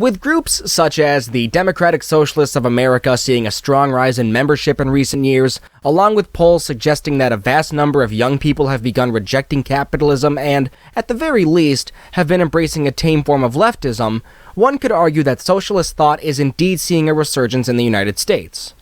With groups such as the Democratic Socialists of America seeing a strong rise in membership in recent years, along with polls suggesting that a vast number of young people have begun rejecting capitalism and, at the very least, have been embracing a tame form of leftism, one could argue that socialist thought is indeed seeing a resurgence in the United States.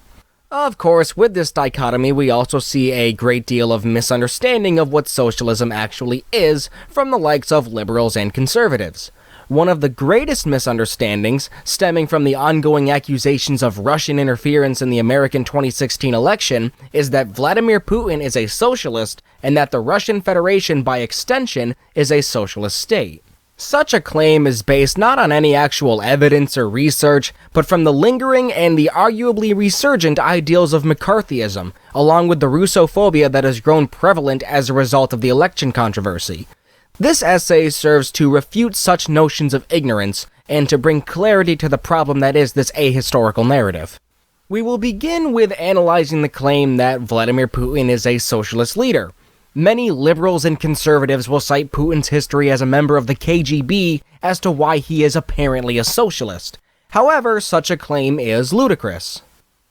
Of course, with this dichotomy, we also see a great deal of misunderstanding of what socialism actually is from the likes of liberals and conservatives. One of the greatest misunderstandings, stemming from the ongoing accusations of Russian interference in the American 2016 election, is that Vladimir Putin is a socialist and that the Russian Federation, by extension, is a socialist state. Such a claim is based not on any actual evidence or research, but from the lingering and the arguably resurgent ideals of McCarthyism, along with the Russophobia that has grown prevalent as a result of the election controversy. This essay serves to refute such notions of ignorance and to bring clarity to the problem that is this ahistorical narrative. We will begin with analyzing the claim that Vladimir Putin is a socialist leader. Many liberals and conservatives will cite Putin's history as a member of the KGB as to why he is apparently a socialist. However, such a claim is ludicrous.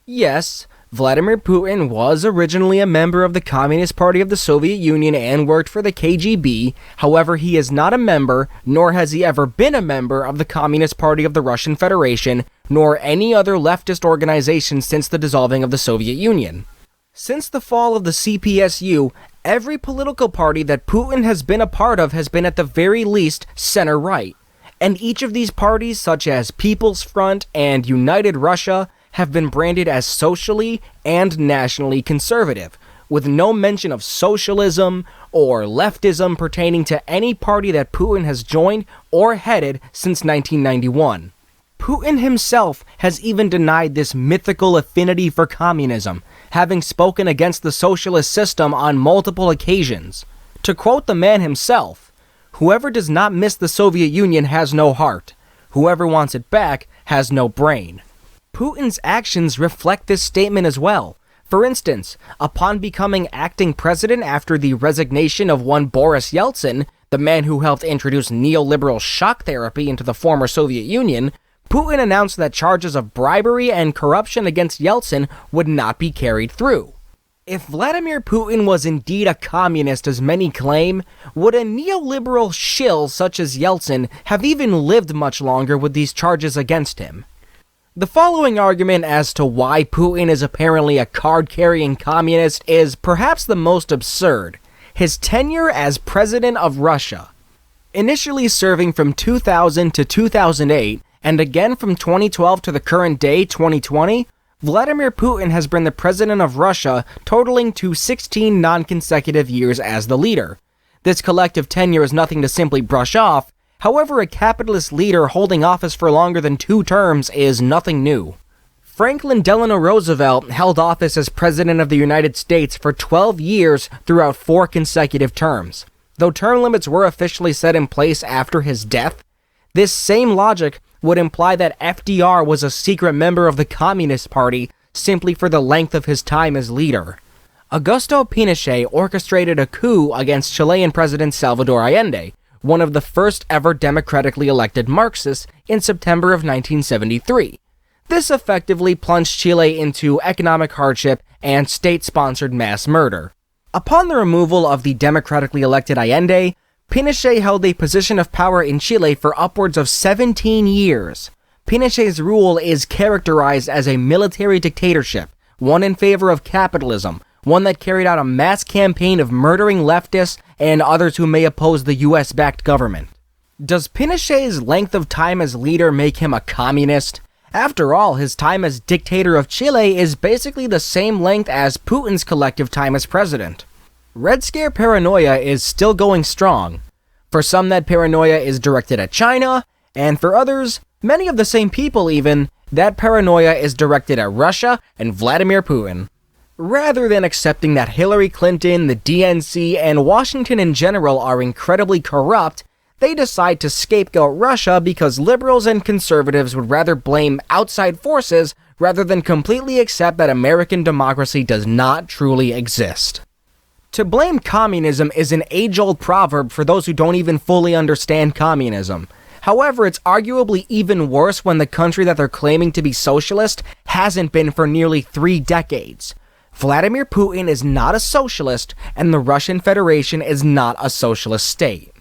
Yes, Vladimir Putin was originally a member of the Communist Party of the Soviet Union and worked for the KGB. However, he is not a member, nor has he ever been a member of the Communist Party of the Russian Federation, nor any other leftist organization since the dissolving of the Soviet Union. Since the fall of the CPSU, every political party that Putin has been a part of has been at the very least center-right. And each of these parties, such as People's Front and United Russia, have been branded as socially and nationally conservative, with no mention of socialism or leftism pertaining to any party that Putin has joined or headed since 1991. Putin himself has even denied this mythical affinity for communism, having spoken against the socialist system on multiple occasions. To quote the man himself, "Whoever does not miss the Soviet Union has no heart. Whoever wants it back has no brain." Putin's actions reflect this statement as well. For instance, upon becoming acting president after the resignation of one Boris Yeltsin, the man who helped introduce neoliberal shock therapy into the former Soviet Union, Putin announced that charges of bribery and corruption against Yeltsin would not be carried through. If Vladimir Putin was indeed a communist as many claim, would a neoliberal shill such as Yeltsin have even lived much longer with these charges against him? The following argument as to why Putin is apparently a card-carrying communist is perhaps the most absurd: his tenure as president of Russia. Initially serving from 2000 to 2008, and again from 2012 to the current day, 2020, Vladimir Putin has been the president of Russia, totaling to 16 non-consecutive years as the leader. This collective tenure is nothing to simply brush off. However, a capitalist leader holding office for longer than 2 terms is nothing new. Franklin Delano Roosevelt held office as President of the United States for 12 years throughout 4 consecutive terms. Though term limits were officially set in place after his death, this same logic would imply that FDR was a secret member of the Communist Party simply for the length of his time as leader. Augusto Pinochet orchestrated a coup against Chilean President Salvador Allende, one of the first ever democratically elected Marxists, in September of 1973. This effectively plunged Chile into economic hardship and state-sponsored mass murder. Upon the removal of the democratically elected Allende, Pinochet held a position of power in Chile for upwards of 17 years. Pinochet's rule is characterized as a military dictatorship, one in favor of capitalism, one that carried out a mass campaign of murdering leftists and others who may oppose the US-backed government. Does Pinochet's length of time as leader make him a communist? After all, his time as dictator of Chile is basically the same length as Putin's collective time as president. Red Scare paranoia is still going strong. For some, that paranoia is directed at China, and for others, many of the same people even, that paranoia is directed at Russia and Vladimir Putin. Rather than accepting that Hillary Clinton, the DNC, and Washington in general are incredibly corrupt, they decide to scapegoat Russia because liberals and conservatives would rather blame outside forces rather than completely accept that American democracy does not truly exist. To blame communism is an age-old proverb for those who don't even fully understand communism. However, it's arguably even worse when the country that they're claiming to be socialist hasn't been for nearly 3 decades. Vladimir Putin is not a socialist, and the Russian Federation is not a socialist state.